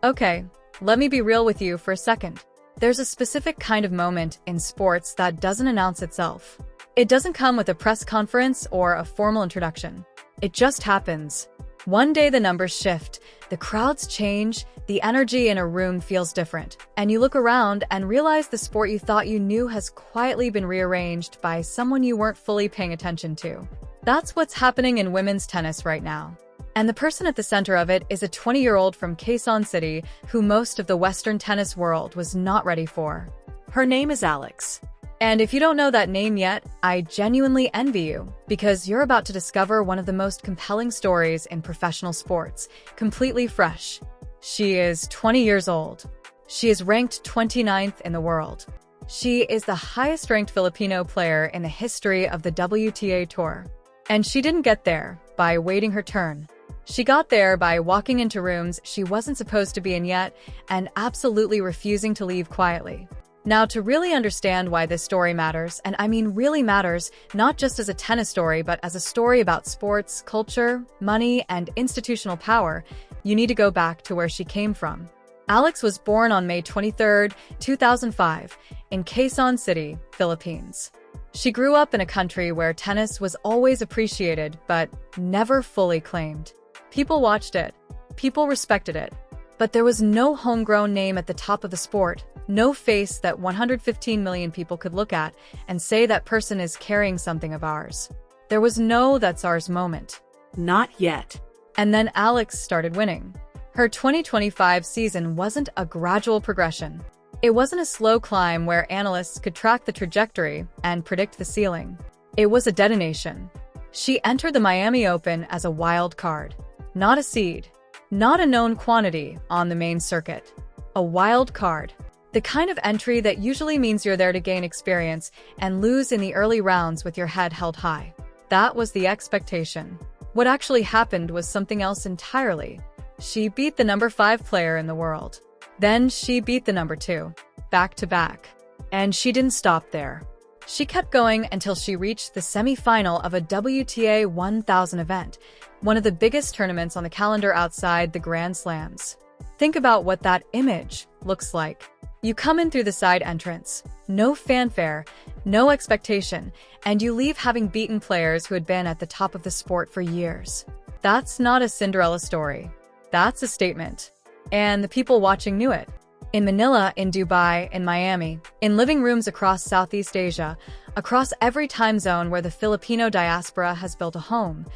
Okay, let me be real with you for a second. There's a specific kind of moment in sports that doesn't announce itself. It doesn't come with a press conference or a formal introduction. It just happens. One day the numbers shift, the crowds change, the energy in a room feels different, and you look around and realize the sport you thought you knew has quietly been rearranged by someone you weren't fully paying attention to. That's what's happening in women's tennis right now. And the person at the center of it is a 20-year-old from Quezon City who most of the Western tennis world was not ready for. Her name is Alex. And if you don't know that name yet, I genuinely envy you, because you're about to discover one of the most compelling stories in professional sports, completely fresh. She is 20 years old. She is ranked 29th in the world. She is the highest-ranked Filipino player in the history of the WTA Tour. And she didn't get there by waiting her turn. She got there by walking into rooms she wasn't supposed to be in yet and absolutely refusing to leave quietly. Now, to really understand why this story matters, and I mean really matters, not just as a tennis story, but as a story about sports, culture, money, and institutional power, you need to go back to where she came from. Alex was born on May 23, 2005, in Quezon City, Philippines. She grew up in a country where tennis was always appreciated, but never fully claimed. People watched it. People respected it. But there was no homegrown name at the top of the sport, no face that 115 million people could look at and say that person is carrying something of ours. There was no "that's ours" moment. Not yet. And then Alex started winning. Her 2025 season wasn't a gradual progression. It wasn't a slow climb where analysts could track the trajectory and predict the ceiling. It was a detonation. She entered the Miami Open as a wild card, not a seed. Not a known quantity on the main circuit. A wild card. The kind of entry that usually means you're there to gain experience and lose in the early rounds with your head held high. That was the expectation. What actually happened was something else entirely. She beat the number 5 player in the world. Then she beat the number 2. Back to back. And she didn't stop there. She kept going until she reached the semi-final of a WTA 1000 event, one of the biggest tournaments on the calendar outside the Grand Slams. Think about what that image looks like. You come in through the side entrance, no fanfare, no expectation, and you leave having beaten players who had been at the top of the sport for years. That's not a Cinderella story. That's a statement. And the people watching knew it. In Manila, in Dubai, in Miami, in living rooms across Southeast Asia, across every time zone where the Filipino diaspora has built a home,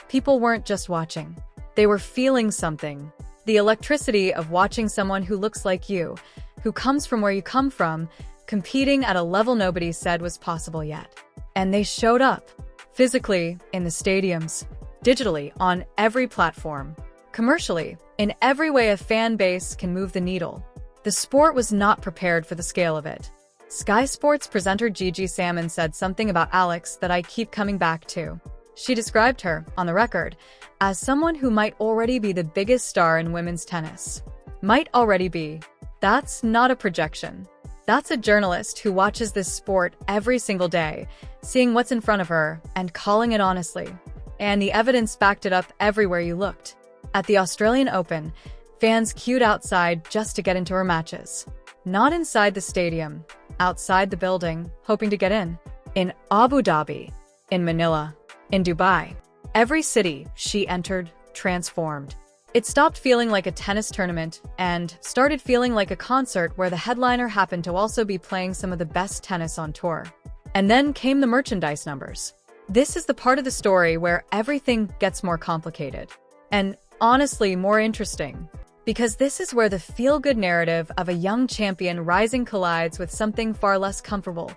people weren't just watching. They were feeling something. The electricity of watching someone who looks like you, who comes from where you come from, competing at a level nobody said was possible yet. And they showed up. Physically, in the stadiums. Digitally, on every platform. Commercially, in every way a fan base can move the needle. The sport was not prepared for the scale of it. Sky Sports presenter Gigi Salmon said something about Alex that I keep coming back to. She described her, on the record, as someone who might already be the biggest star in women's tennis. Might already be. That's not a projection. That's a journalist who watches this sport every single day, seeing what's in front of her and calling it honestly. And the evidence backed it up everywhere you looked. At the Australian Open, fans queued outside just to get into her matches. Not inside the stadium, outside the building, hoping to get in. In Abu Dhabi, in Manila, in Dubai. Every city she entered transformed. It stopped feeling like a tennis tournament and started feeling like a concert where the headliner happened to also be playing some of the best tennis on tour. And then came the merchandise numbers. This is the part of the story where everything gets more complicated. And honestly, more interesting. Because this is where the feel-good narrative of a young champion rising collides with something far less comfortable,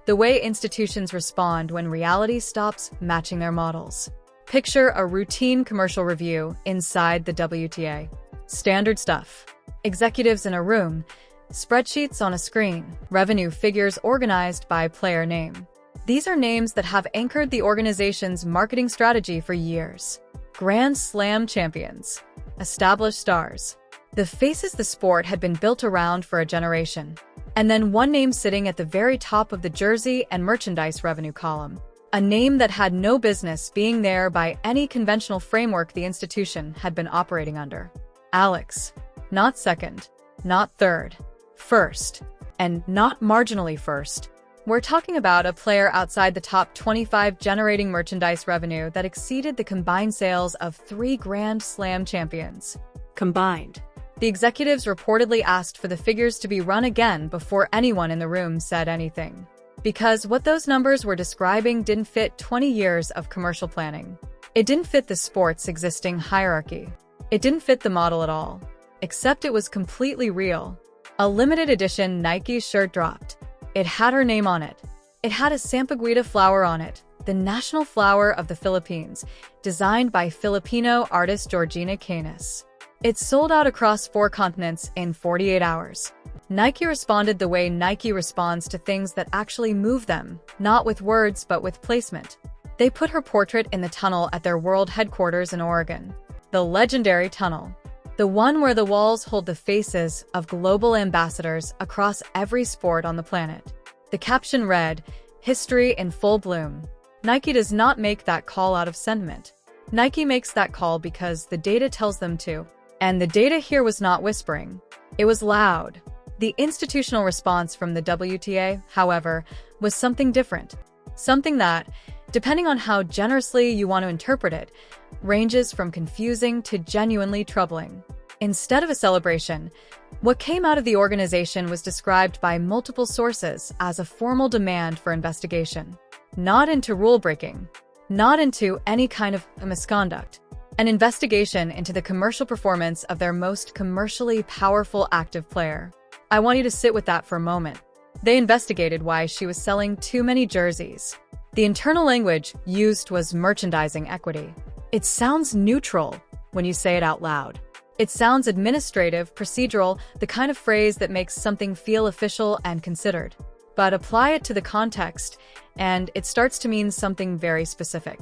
the way institutions respond when reality stops matching their models. Picture a routine commercial review inside the WTA. Standard stuff. Executives in a room, spreadsheets on a screen, revenue figures organized by player name. These are names that have anchored the organization's marketing strategy for years. Grand Slam champions. Established stars. The faces the sport had been built around for a generation. And then one name sitting at the very top of the jersey and merchandise revenue column. A name that had no business being there by any conventional framework the institution had been operating under. Alex. Not second, not third, first, and not marginally first. We're talking about a player outside the top 25 generating merchandise revenue that exceeded the combined sales of 3 Grand Slam champions. Combined. The executives reportedly asked for the figures to be run again before anyone in the room said anything. Because what those numbers were describing didn't fit 20 years of commercial planning. It didn't fit the sport's existing hierarchy. It didn't fit the model at all. Except it was completely real. A limited edition Nike shirt dropped. It had her name on it. It had a sampaguita flower on it, the national flower of the Philippines, designed by Filipino artist Georgina Canis. It sold out across 4 continents in 48 hours. Nike responded the way Nike responds to things that actually move them, not with words but with placement. They put her portrait in the tunnel at their world headquarters in Oregon. The legendary tunnel. The one where the walls hold the faces of global ambassadors across every sport on the planet. The caption read, "History in full bloom." Nike does not make that call out of sentiment. Nike makes that call because the data tells them to. And the data here was not whispering. It was loud. The institutional response from the WTA, however, was something different. Something that, depending on how generously you want to interpret it, ranges from confusing to genuinely troubling. Instead of a celebration, what came out of the organization was described by multiple sources as a formal demand for investigation. Not into rule-breaking, not into any kind of misconduct. An investigation into the commercial performance of their most commercially powerful active player. I want you to sit with that for a moment. They investigated why she was selling too many jerseys. The internal language used was merchandising equity. It sounds neutral when you say it out loud. It sounds administrative, procedural, the kind of phrase that makes something feel official and considered. But apply it to the context, and it starts to mean something very specific.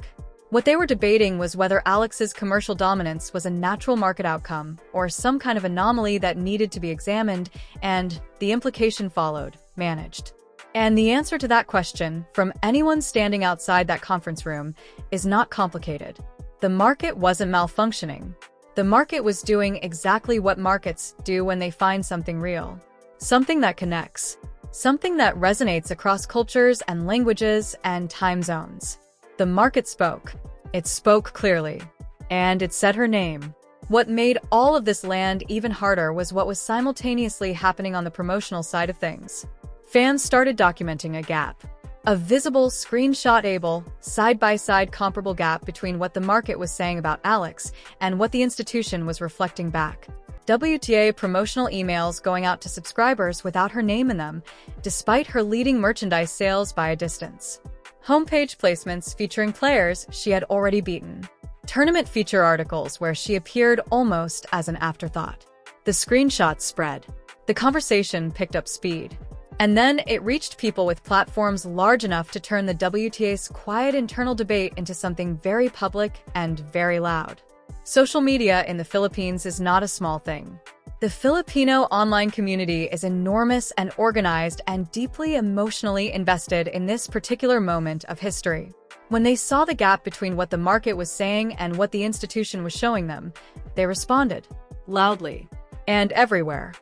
What they were debating was whether Alex's commercial dominance was a natural market outcome or some kind of anomaly that needed to be examined, and the implication followed, managed. And the answer to that question, from anyone standing outside that conference room, is not complicated. The market wasn't malfunctioning. The market was doing exactly what markets do when they find something real. Something that connects. Something that resonates across cultures and languages and time zones. The market spoke. It spoke clearly. And it said her name. What made all of this land even harder was what was simultaneously happening on the promotional side of things. Fans started documenting a gap. A visible, screenshot-able, side-by-side comparable gap between what the market was saying about Alex and what the institution was reflecting back. WTA promotional emails going out to subscribers without her name in them, despite her leading merchandise sales by a distance. Homepage placements featuring players she had already beaten. Tournament feature articles where she appeared almost as an afterthought. The screenshots spread. The conversation picked up speed. And then it reached people with platforms large enough to turn the WTA's quiet internal debate into something very public and very loud. Social media in the Philippines is not a small thing. The Filipino online community is enormous and organized and deeply emotionally invested in this particular moment of history. When they saw the gap between what the market was saying and what the institution was showing them, they responded. Loudly. And everywhere.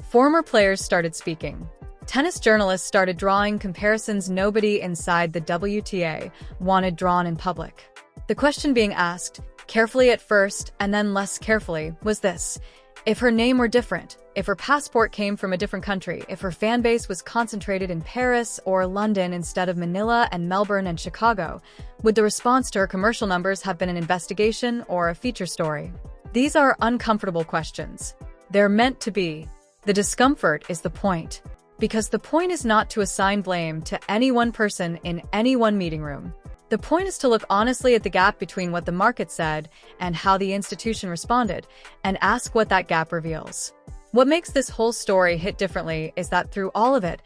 Former players started speaking. Tennis journalists started drawing comparisons nobody inside the WTA wanted drawn in public. The question being asked, carefully at first and then less carefully, was this. If her name were different, if her passport came from a different country, if her fan base was concentrated in Paris or London instead of Manila and Melbourne and Chicago, would the response to her commercial numbers have been an investigation or a feature story? These are uncomfortable questions. They're meant to be. The discomfort is the point. Because the point is not to assign blame to any one person in any one meeting room. The point is to look honestly at the gap between what the market said and how the institution responded, and ask what that gap reveals. What makes this whole story hit differently is that through all of it,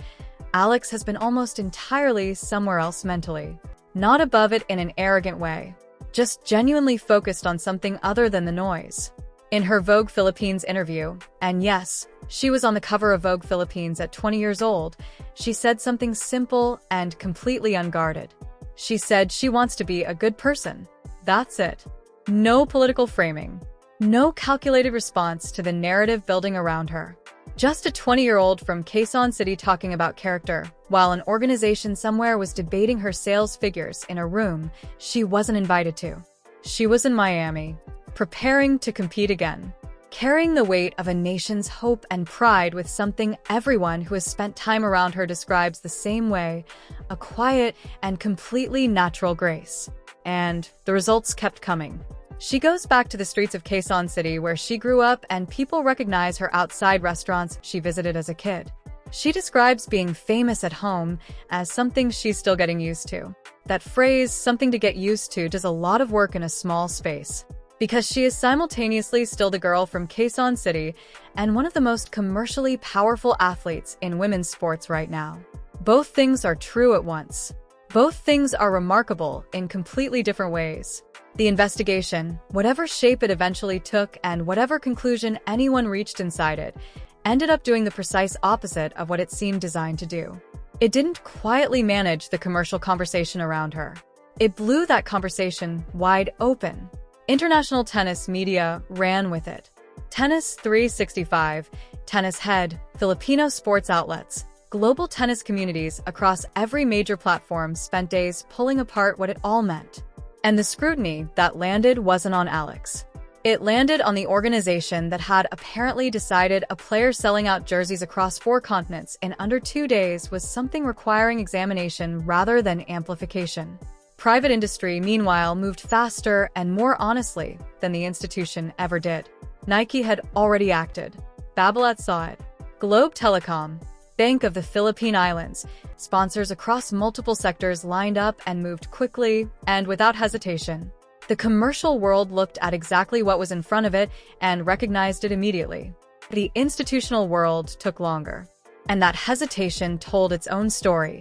Alex has been almost entirely somewhere else mentally. Not above it in an arrogant way. Just genuinely focused on something other than the noise. In her Vogue Philippines interview, and yes, she was on the cover of Vogue Philippines at 20 years old, she said something simple and completely unguarded. She said she wants to be a good person. That's it. No political framing. No calculated response to the narrative building around her. Just a 20-year-old from Quezon City talking about character, while an organization somewhere was debating her sales figures in a room she wasn't invited to. She was in Miami, preparing to compete again, carrying the weight of a nation's hope and pride with something everyone who has spent time around her describes the same way, a quiet and completely natural grace. And the results kept coming. She goes back to the streets of Quezon City where she grew up, and people recognize her outside restaurants she visited as a kid. She describes being famous at home as something she's still getting used to. That phrase, something to get used to, does a lot of work in a small space. Because she is simultaneously still the girl from Quezon City and one of the most commercially powerful athletes in women's sports right now. Both things are true at once. Both things are remarkable in completely different ways. The investigation, whatever shape it eventually took and whatever conclusion anyone reached inside it, ended up doing the precise opposite of what it seemed designed to do. It didn't quietly manage the commercial conversation around her. It blew that conversation wide open. International tennis media ran with it. Tennis 365, Tennis Head, Filipino sports outlets, global tennis communities across every major platform spent days pulling apart what it all meant. And the scrutiny that landed wasn't on Alex. It landed on the organization that had apparently decided a player selling out jerseys across 4 continents in under 2 days was something requiring examination rather than amplification. Private industry, meanwhile, moved faster and more honestly than the institution ever did. Nike had already acted. Babolat saw it. Globe Telecom, Bank of the Philippine Islands, sponsors across multiple sectors lined up and moved quickly and without hesitation. The commercial world looked at exactly what was in front of it and recognized it immediately. The institutional world took longer. And that hesitation told its own story,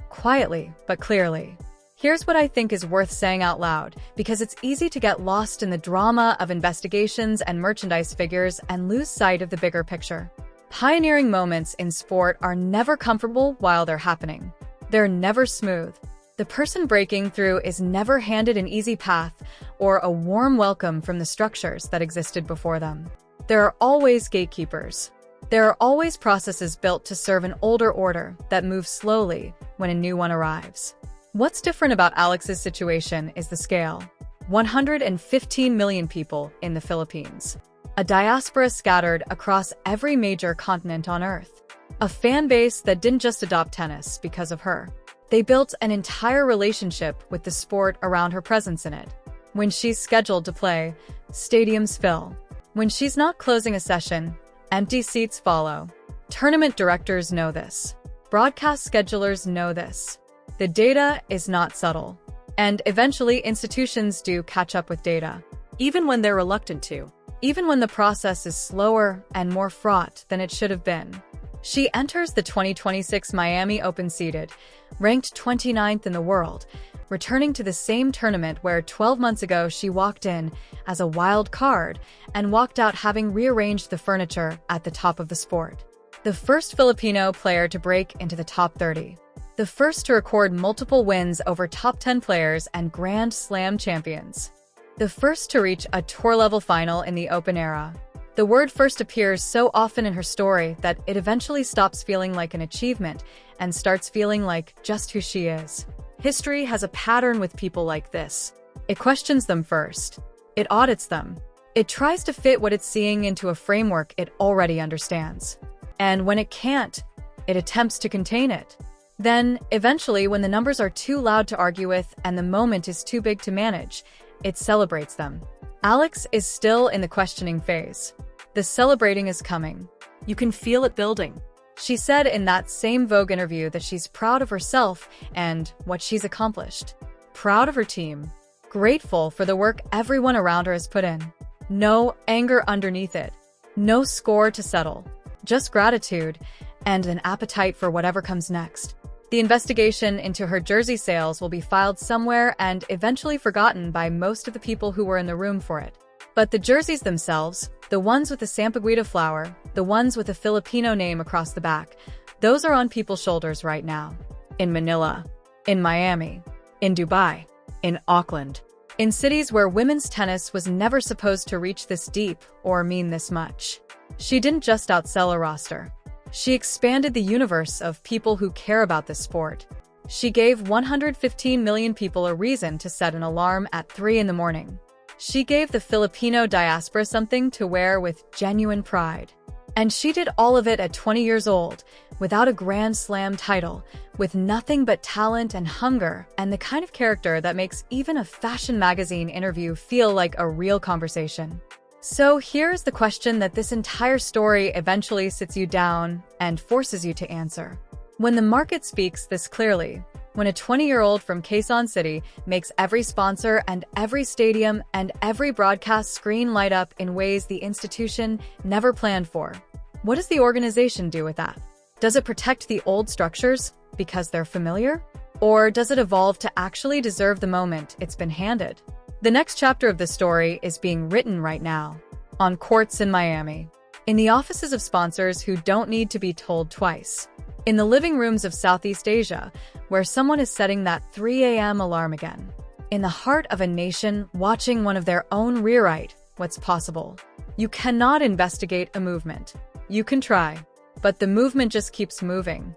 quietly but clearly. Here's what I think is worth saying out loud, because it's easy to get lost in the drama of investigations and merchandise figures and lose sight of the bigger picture. Pioneering moments in sport are never comfortable while they're happening. They're never smooth. The person breaking through is never handed an easy path or a warm welcome from the structures that existed before them. There are always gatekeepers. There are always processes built to serve an older order that moves slowly when a new one arrives. What's different about Alex's situation is the scale. 115 million people in the Philippines. A diaspora scattered across every major continent on Earth. A fan base that didn't just adopt tennis because of her. They built an entire relationship with the sport around her presence in it. When she's scheduled to play, stadiums fill. When she's not closing a session, empty seats follow. Tournament directors know this. Broadcast schedulers know this. The data is not subtle. And eventually institutions do catch up with data. Even when they're reluctant to. Even when the process is slower and more fraught than it should have been. She enters the 2026 Miami Open seeded, ranked 29th in the world, returning to the same tournament where 12 months ago she walked in as a wild card and walked out having rearranged the furniture at the top of the sport. The first Filipino player to break into the top 30. The first to record multiple wins over top 10 players and Grand Slam champions. The first to reach a tour-level final in the Open era. The word first appears so often in her story that it eventually stops feeling like an achievement and starts feeling like just who she is. History has a pattern with people like this. It questions them first. It audits them. It tries to fit what it's seeing into a framework it already understands. And when it can't, it attempts to contain it. Then, eventually, when the numbers are too loud to argue with and the moment is too big to manage, it celebrates them. Alex is still in the questioning phase. The celebrating is coming. You can feel it building. She said in that same Vogue interview that she's proud of herself and what she's accomplished. Proud of her team. Grateful for the work everyone around her has put in. No anger underneath it. No score to settle. Just gratitude and an appetite for whatever comes next. The investigation into her jersey sales will be filed somewhere and eventually forgotten by most of the people who were in the room for it. But the jerseys themselves, the ones with the Sampaguita flower, the ones with a Filipino name across the back, those are on people's shoulders right now. In Manila, in Miami, in Dubai, in Auckland. in cities where women's tennis was never supposed to reach this deep or mean this much. She didn't just outsell a roster. She expanded the universe of people who care about this sport. She gave 115 million people a reason to set an alarm at 3 in the morning. She gave the Filipino diaspora something to wear with genuine pride. And she did all of it at 20 years old, without a Grand Slam title, with nothing but talent and hunger, and the kind of character that makes even a fashion magazine interview feel like a real conversation. So here's the question that this entire story eventually sits you down and forces you to answer. When the market speaks this clearly, when a 20-year-old from Quezon City makes every sponsor and every stadium and every broadcast screen light up in ways the institution never planned for, what does the organization do with that? Does it protect the old structures because they're familiar? Or does it evolve to actually deserve the moment it's been handed? The next chapter of the story is being written right now, on courts in Miami, in the offices of sponsors who don't need to be told twice, in the living rooms of Southeast Asia, where someone is setting that 3 a.m. alarm again, in the heart of a nation watching one of their own rewrite what's possible. You cannot investigate a movement. You can try, but the movement just keeps moving.